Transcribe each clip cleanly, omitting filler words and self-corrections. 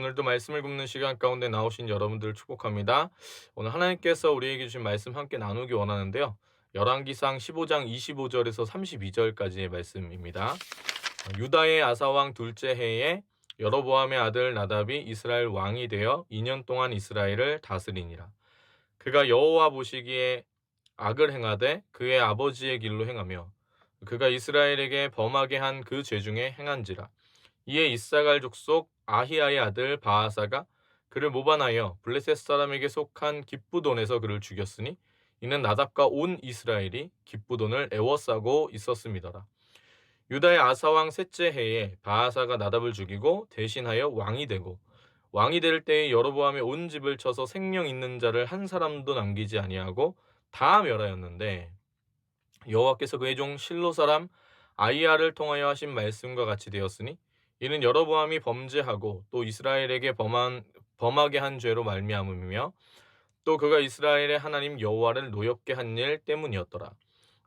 오늘도 말씀을 굽는 시간 가운데 나오신 여러분들 축복합니다. 오늘 하나님께서 우리에게 주신 말씀 함께 나누기 원하는데요. 열왕기상 15장 25절에서 32절까지의 말씀입니다. 유다의 아사 왕 둘째 해에 여로보암의 아들 나답이 이스라엘 왕이 되어 2년 동안 이스라엘을 다스리니라. 그가 여호와 보시기에 악을 행하되 그의 아버지의 길로 행하며 그가 이스라엘에게 범하게 한 그 죄 중에 행한지라. 이에 이사갈 족속 아히야의 아들 바하사가 그를 모반하여 블레셋 사람에게 속한 기브돈에서 그를 죽였으니 이는 나답과 온 이스라엘이 기브돈을 애워싸고 있었음이더라. 유다의 아사 왕 셋째 해에 바하사가 나답을 죽이고 대신하여 왕이 되고 왕이 될 때에 여로보암의 온 집을 쳐서 생명 있는 자를 한 사람도 남기지 아니하고 다 멸하였는데 여호와께서 그의 종 실로 사람 아히야를 통하여 하신 말씀과 같이 되었으니 이는 여로보암이 범죄하고 또 이스라엘에게 범하게 한 죄로 말미암음이며 또 그가 이스라엘의 하나님 여호와를 노엽게 한 일 때문이었더라.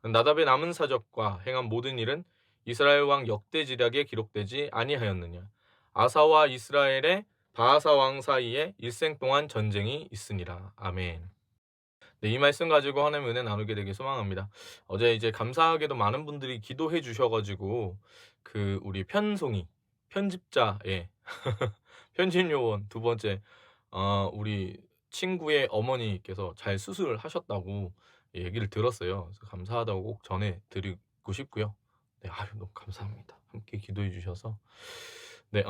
나답의 남은 사적과 행한 모든 일은 이스라엘 왕 역대지략에 기록되지 아니하였느냐. 아사와 이스라엘의 바하사 왕 사이에 일생 동안 전쟁이 있으니라. 아멘. 네, 이 말씀 가지고 하나님의 은혜 나누게 되길 소망합니다. 어제 이제 감사하게도 많은 분들이 기도해 주셔가지고 우리 편집자, 예, 편집 요원 두 번째 우리 친구의 어머니께서 잘 수술을 하셨다고 얘기를 들었어요. 그래서 감사하다고 꼭 전해드리고 싶고요. 네, 아유 너무 감사합니다. 함께 기도해 주셔서. 네,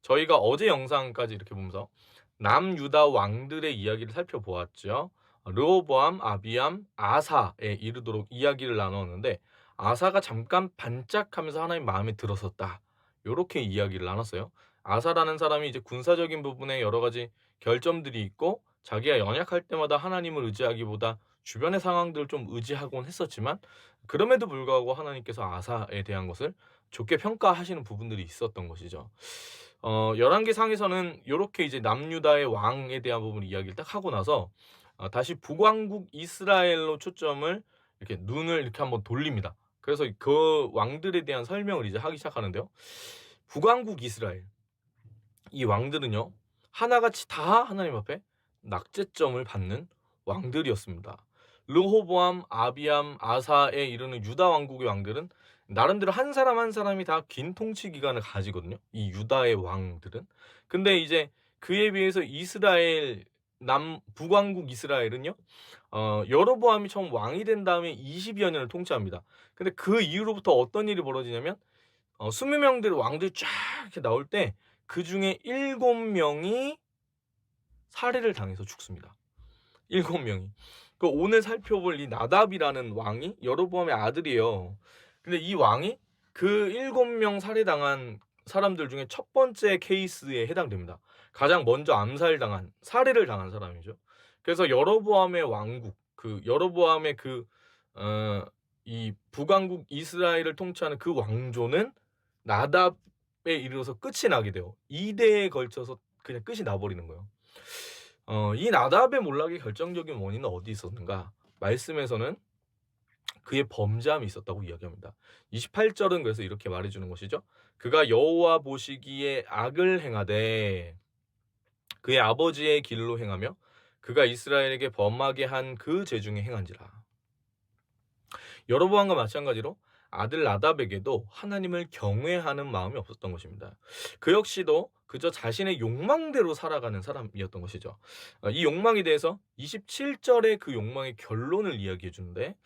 저희가 어제 영상까지 이렇게 보면서 남유다 왕들의 이야기를 살펴보았죠. 르호보암, 아비암, 아사에 이르도록 이야기를 나눴는데 아사가 잠깐 반짝하면서 하나님 마음에 들었었다. 요렇게 이야기를 나눴어요. 아사라는 사람이 이제 군사적인 부분에 여러 가지 결점들이 있고 자기가 연약할 때마다 하나님을 의지하기보다 주변의 상황들을 좀 의지하곤 했었지만 그럼에도 불구하고 하나님께서 아사에 대한 것을 좋게 평가하시는 부분들이 있었던 것이죠. 열왕기상에서는 요렇게 이제 남유다의 왕에 대한 부분을 이야기를 딱 하고 나서 다시 북왕국 이스라엘로 초점을 이렇게 눈을 이렇게 한번 돌립니다. 그래서 그 왕들에 대한 설명을 이제 하기 시작하는데요. 북왕국 이스라엘 이 왕들은요 하나같이 다 하나님 앞에 낙제점을 받는 왕들이었습니다. 르호보암, 아비암, 아사에 이르는 유다 왕국의 왕들은 나름대로 한 사람 한 사람이 다 긴 통치 기간을 가지거든요. 이 유다의 왕들은. 근데 이제 그에 비해서 이스라엘 북왕국 이스라엘은요. 여로보암이 처음 왕이 된 다음에 20여 년을 통치합니다. 근데 그 이후로부터 어떤 일이 벌어지냐면 20명들의 왕들이 쫙 이렇게 나올 때 그중에 7명이 살해를 당해서 죽습니다. 7명이. 그 오늘 살펴볼 이 나답이라는 왕이 여로보암의 아들이에요. 근데 이 왕이 그 7명 살해당한 사람들 중에 첫 번째 케이스에 해당됩니다. 가장 먼저 살해를 당한 사람이죠. 그래서 여로보암의 왕국, 여로보암의 이 북왕국 이스라엘을 통치하는 그 왕조는 나답에 이르러서 끝이 나게 돼요. 2대에 걸쳐서 그냥 끝이 나버리는 거예요. 이 나답의 몰락의 결정적인 원인은 어디 있었는가? 말씀에서는 그의 범죄함이 있었다고 이야기합니다. 28절은 그래서 이렇게 말해주는 것이죠. 그가 여호와 보시기에 악을 행하되 그의 아버지의 길로 행하며 그가 이스라엘에게 범하게 한 그 죄 중에 행한지라. 여로보암과 마찬가지로 아들 나답에게도 하나님을 경외하는 마음이 없었던 것입니다. 그 역시도 그저 자신의 욕망대로 살아가는 사람이었던 것이죠. 이 욕망에 대해서 27절에 그 욕망의 결론을 이야기해 주는데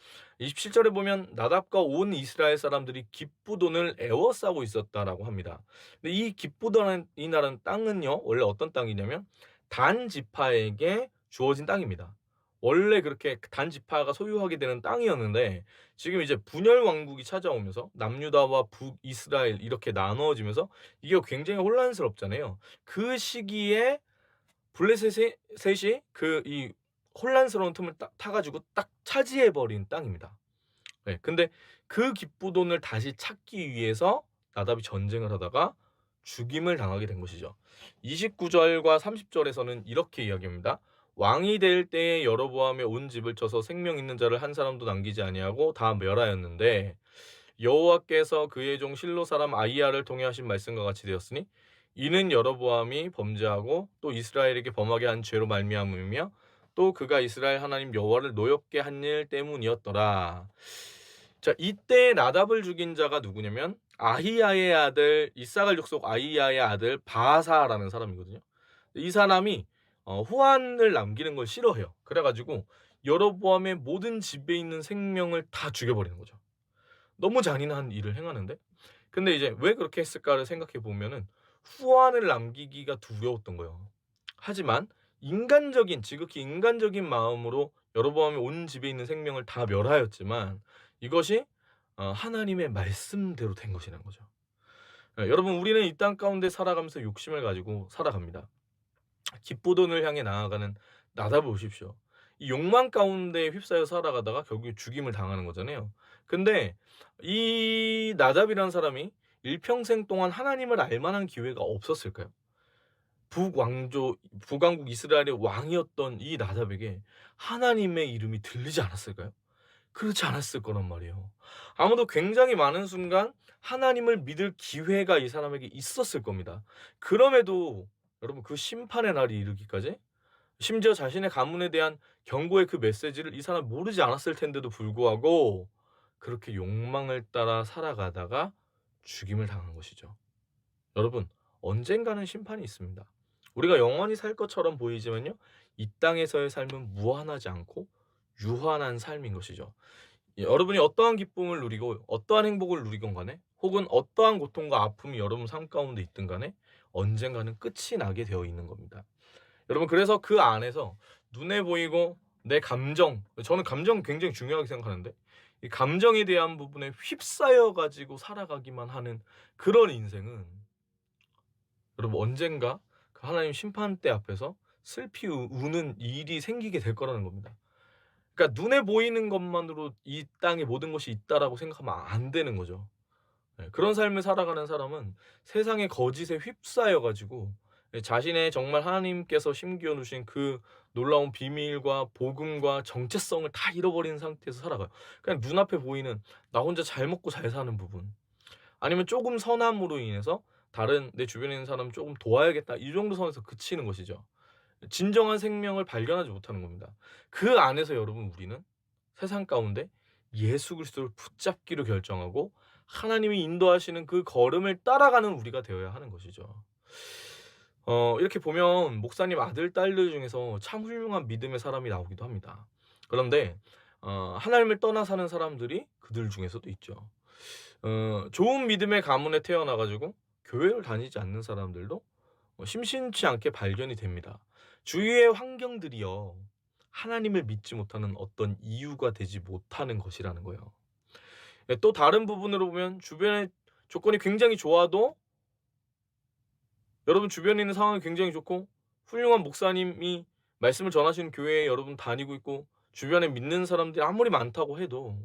27절에 보면 나답과 온 이스라엘 사람들이 기브돈을 애워싸고 있었다라고 합니다. 근데 이 기브돈이라는 땅은요 원래 어떤 땅이냐면 단 지파에게 주어진 땅입니다. 원래 그렇게 단 지파가 소유하게 되는 땅이었는데 지금 이제 분열 왕국이 찾아오면서 남유다와 북이스라엘 이렇게 나누어지면서 이게 굉장히 혼란스럽잖아요. 그 시기에 블레셋이 이 혼란스러운 틈을 딱 타가지고 딱 차지해버린 땅입니다. 네, 근데 그 기브돈을 다시 찾기 위해서 나답이 전쟁을 하다가 죽임을 당하게 된 것이죠. 29절과 30절에서는 이렇게 이야기합니다. 왕이 될 때에 여로보암의 온 집을 쳐서 생명 있는 자를 한 사람도 남기지 아니하고 다 멸하였는데 여호와께서 그의 종 실로 사람 아히야를 통해 하신 말씀과 같이 되었으니 이는 여로보암이 범죄하고 또 이스라엘에게 범하게 한 죄로 말미암으며 또 그가 이스라엘 하나님 여호와를 노엽게 한 일 때문이었더라. 자, 이때 나답을 죽인 자가 누구냐면 아히야의 아들, 이사갈 족속 아히야의 아들 바사라는 사람이거든요. 이 사람이 후환을 남기는 걸 싫어해요. 그래가지고 여로보암의 모든 집에 있는 생명을 다 죽여버리는 거죠. 너무 잔인한 일을 행하는데, 근데 이제 왜 그렇게 했을까를 생각해 보면은 후환을 남기기가 두려웠던 거예요. 하지만 지극히 인간적인 마음으로 여로보암이 온 집에 있는 생명을 다 멸하였지만 이것이 하나님의 말씀대로 된 것이라는 거죠. 여러분, 우리는 이 땅 가운데 살아가면서 욕심을 가지고 살아갑니다. 기쁘돈을 향해 나아가는 나답을 보십시오. 이 욕망 가운데 휩싸여 살아가다가 결국에 죽임을 당하는 거잖아요. 근데 이 나답이라는 사람이 일평생 동안 하나님을 알 만한 기회가 없었을까요? 북왕국 이스라엘의 왕이었던 이 나답에게 하나님의 이름이 들리지 않았을까요? 그렇지 않았을 거란 말이에요. 아마도 굉장히 많은 순간 하나님을 믿을 기회가 이 사람에게 있었을 겁니다. 그럼에도 여러분, 그 심판의 날이 이르기까지, 심지어 자신의 가문에 대한 경고의 그 메시지를 이 사람 모르지 않았을 텐데도 불구하고 그렇게 욕망을 따라 살아가다가 죽임을 당한 것이죠. 여러분, 언젠가는 심판이 있습니다. 우리가 영원히 살 것처럼 보이지만요, 이 땅에서의 삶은 무한하지 않고 유한한 삶인 것이죠. 여러분이 어떠한 기쁨을 누리고 어떠한 행복을 누리건 간에, 혹은 어떠한 고통과 아픔이 여러분 삶 가운데 있든 간에 언젠가는 끝이 나게 되어 있는 겁니다. 여러분, 그래서 그 안에서 눈에 보이고 내 감정, 저는 감정 굉장히 중요하게 생각하는데, 이 감정에 대한 부분에 휩싸여 가지고 살아가기만 하는 그런 인생은 여러분, 언젠가 그 하나님 심판대 앞에서 슬피 우는 일이 생기게 될 거라는 겁니다. 그러니까 눈에 보이는 것만으로 이 땅에 모든 것이 있다라고 생각하면 안 되는 거죠. 그런 삶을 살아가는 사람은 세상의 거짓에 휩싸여 가지고 자신의 정말 하나님께서 심겨 놓으신 그 놀라운 비밀과 복음과 정체성을 다 잃어버린 상태에서 살아가요. 그냥 눈앞에 보이는 나 혼자 잘 먹고 잘 사는 부분, 아니면 조금 선함으로 인해서 다른 내 주변에 있는 사람 조금 도와야겠다, 이 정도 선에서 그치는 것이죠. 진정한 생명을 발견하지 못하는 겁니다. 그 안에서 여러분, 우리는 세상 가운데 예수 그리스도를 붙잡기로 결정하고 하나님이 인도하시는 그 걸음을 따라가는 우리가 되어야 하는 것이죠. 이렇게 보면 목사님 아들, 딸들 중에서 참 훌륭한 믿음의 사람이 나오기도 합니다. 그런데 하나님을 떠나 사는 사람들이 그들 중에서도 있죠. 좋은 믿음의 가문에 태어나 가지고 교회를 다니지 않는 사람들도 심심치 않게 발견이 됩니다. 주위의 환경들이요, 하나님을 믿지 못하는 어떤 이유가 되지 못하는 것이라는 거예요. 또 다른 부분으로 보면 주변의 조건이 굉장히 좋아도, 여러분 주변에 있는 상황이 굉장히 좋고 훌륭한 목사님이 말씀을 전하시는 교회에 여러분 다니고 있고 주변에 믿는 사람들이 아무리 많다고 해도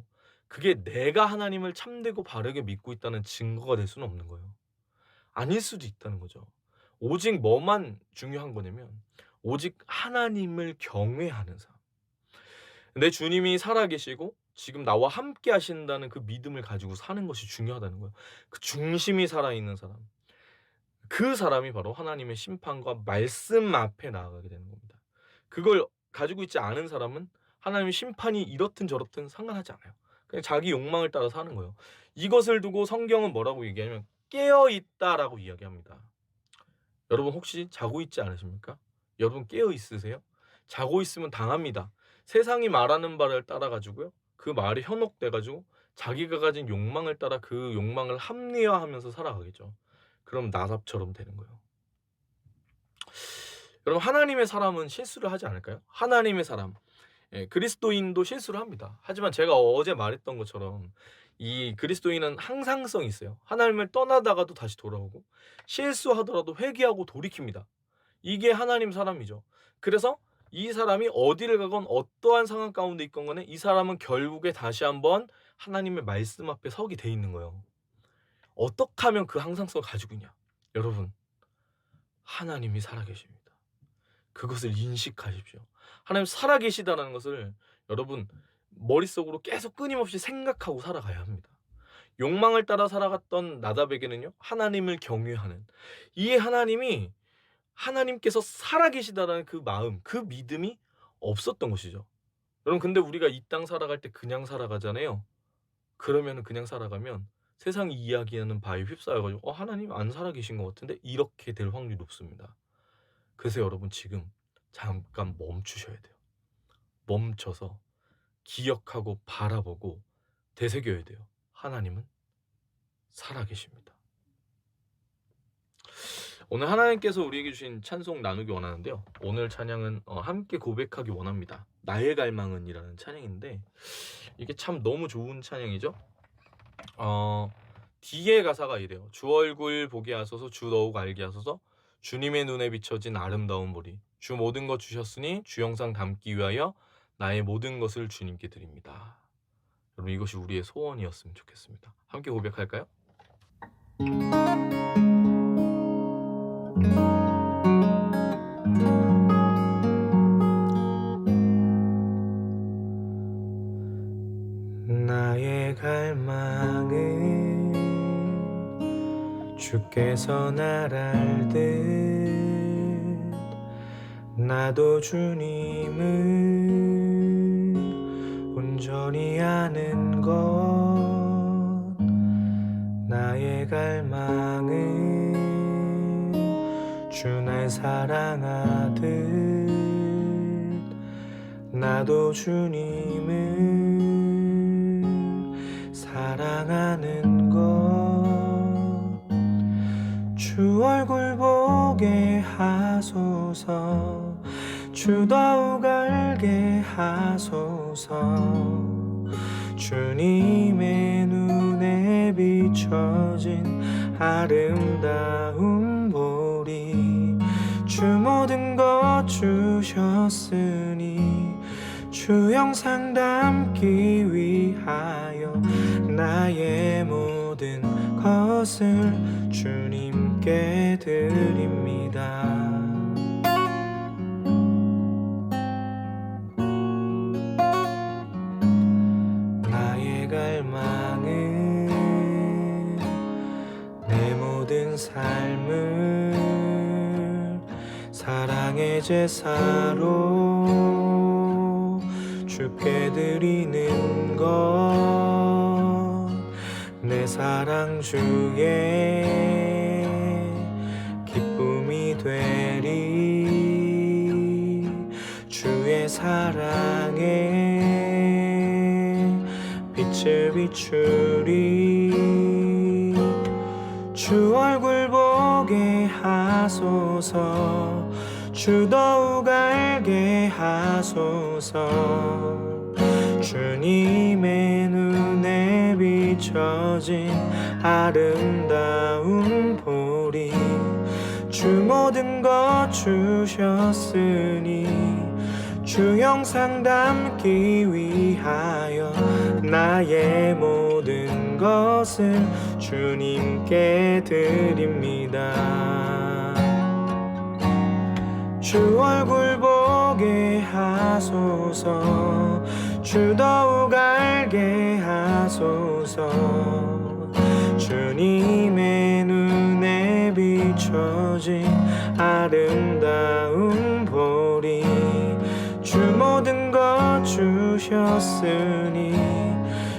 그게 내가 하나님을 참되고 바르게 믿고 있다는 증거가 될 수는 없는 거예요. 아닐 수도 있다는 거죠. 오직 뭐만 중요한 거냐면 오직 하나님을 경외하는 삶. 내 주님이 살아계시고 지금 나와 함께 하신다는 그 믿음을 가지고 사는 것이 중요하다는 거예요. 그 중심이 살아있는 사람. 그 사람이 바로 하나님의 심판과 말씀 앞에 나아가게 되는 겁니다. 그걸 가지고 있지 않은 사람은 하나님의 심판이 이렇든 저렇든 상관하지 않아요. 그냥 자기 욕망을 따라 사는 거예요. 이것을 두고 성경은 뭐라고 얘기하냐면 깨어 있다라고 이야기합니다. 여러분, 혹시 자고 있지 않으십니까? 여러분, 깨어 있으세요? 자고 있으면 당합니다. 세상이 말하는 바를 따라 가지고요, 그 말이 현혹돼 가지고 자기가 가진 욕망을 따라 그 욕망을 합리화하면서 살아가겠죠. 그럼 나답처럼 되는 거예요. 여러분, 하나님의 사람은 실수를 하지 않을까요? 하나님의 사람, 그리스도인도 실수를 합니다. 하지만 제가 어제 말했던 것처럼 이 그리스도인은 항상성이 있어요. 하나님을 떠나다가도 다시 돌아오고 실수하더라도 회개하고 돌이킵니다. 이게 하나님 사람이죠. 그래서 이 사람이 어디를 가건 어떠한 상황 가운데 있건 간에 이 사람은 결국에 다시 한번 하나님의 말씀 앞에 서게 돼 있는 거예요. 어떻게 하면 그 항상성을 가지고 있냐? 여러분, 하나님이 살아계십니다. 그것을 인식하십시오. 하나님 살아계시다는 것을 여러분 머릿속으로 계속 끊임없이 생각하고 살아가야 합니다. 욕망을 따라 살아갔던 나답에게는요, 하나님을 경외하는 이 하나님이 하나님께서 살아계시다라는 그 마음, 그 믿음이 없었던 것이죠. 여러분, 근데 우리가 이 땅 살아갈 때 그냥 살아가잖아요. 그러면은 그냥 살아가면 세상이 이야기하는 바에 휩싸여 가지고 '어 하나님 안 살아계신 것 같은데?' 이렇게 될 확률이 높습니다. 그래서 여러분, 지금 잠깐 멈추셔야 돼요. 멈춰서 기억하고 바라보고 되새겨야 돼요. 하나님은 살아계십니다. 오늘 하나님께서 우리에게 주신 찬송 나누기 원하는데요. 오늘 찬양은 함께 고백하기 원합니다. 나의 갈망은 이라는 찬양인데, 이게 참 너무 좋은 찬양이죠. 뒤에 가사가 이래요. 주 얼굴 보게 하소서, 주 더욱 알게 하소서, 주님의 눈에 비춰진 아름다운 보리, 주 모든 것 주셨으니 주 영상 담기 위하여 나의 모든 것을 주님께 드립니다. 여러분, 이것이 우리의 소원이었으면 좋겠습니다. 함께 고백할까요? 나의 갈망은 주께서 날 알듯 나도 주님을 온전히 아는 것. 나의 갈망은 주 날 사랑하듯 나도 주님을 사랑하는 것. 주 얼굴 보게 하소서, 주 더욱 알게 하소서, 주님의 눈에 비춰진 아름다운 보리, 주 모든 것 주셨으니 주 영상 담기 위하여 나의 모든 것을 주님께 드립니다. 나의 갈망은 내 모든 삶을 사랑의 제사로 주께 드리는 것. 내 사랑 주의 기쁨이 되리, 주의 사랑에 빛을 비추리. 주 얼굴 보게 하소서, 주 더욱 알게 하소서, 주님의 눈에 비춰진 아름다운 보리, 주 모든 것 주셨으니 주 영상 담기 위하여 나의 모든 것을 주님께 드립니다. 주 얼굴 보게 하소서, 주 더욱 알게 하소서, 주님의 눈에 비춰진 아름다운 보리, 주 모든 것 주셨으니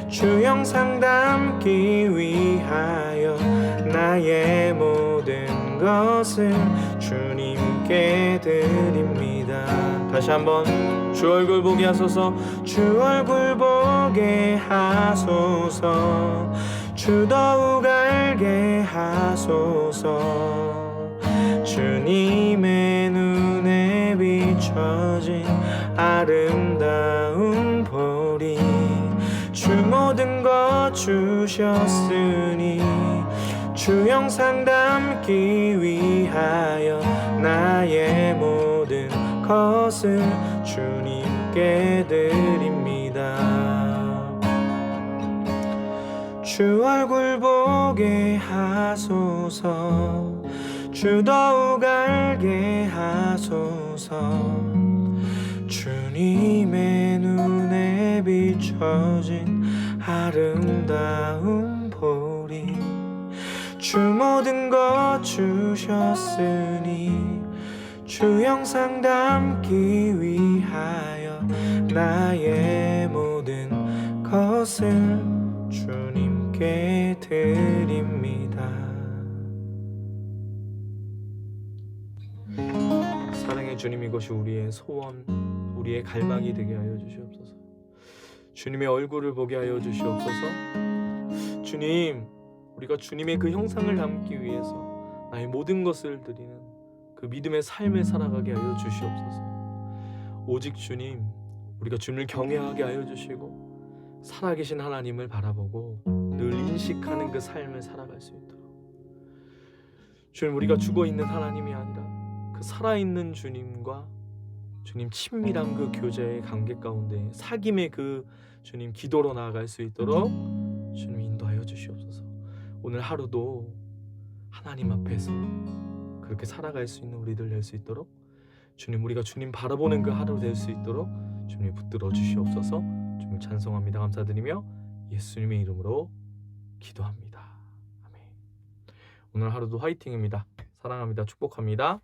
주 영상 담기 위하여 나의 모든 것을 주님께 드립니다. 다시 한번. 주 얼굴 보게 하소서, 주 얼굴 보게 하소서, 주 더욱 알게 하소서, 주님의 눈에 비춰진 아름다운 보리, 주 모든 것 주셨으니 주 영상 담기 위하여 나의 모든 것을 주님께 드립니다. 주 얼굴 보게 하소서, 주 더욱 알게 하소서, 주님의 눈에 비춰진 아름다운 보리, 주 모든 것 주셨으니 주 영상 담기 위하여 나의 모든 것을 주님께 드립니다. 사랑의 주님, 이것이 우리의 소원, 우리의 갈망이 되게 하여 주시옵소서. 주님의 얼굴을 보게 하여 주시옵소서. 주님, 우리가 주님의 그 형상을 담기 위해서 나의 모든 것을 드리는 그 믿음의 삶을 살아가게 하여 주시옵소서. 오직 주님, 우리가 주님을 경외하게 하여 주시고 살아계신 하나님을 바라보고 늘 인식하는 그 삶을 살아갈 수 있도록. 주님, 우리가 죽어있는 하나님이 아니라 그 살아있는 주님과 주님 친밀한 그 교제의 관계 가운데 사귐의 그 주님 기도로 나아갈 수 있도록 주님 인도하여 주시옵소서. 오늘 하루도 하나님 앞에서 그렇게 살아갈 수 있는 우리들 될 수 있도록 주님, 우리가 주님 바라보는 그 하루 될 수 있도록 주님 붙들어 주시옵소서. 주님을 찬송합니다. 감사드리며 예수님의 이름으로 기도합니다. 아멘. 오늘 하루도 화이팅입니다. 사랑합니다. 축복합니다.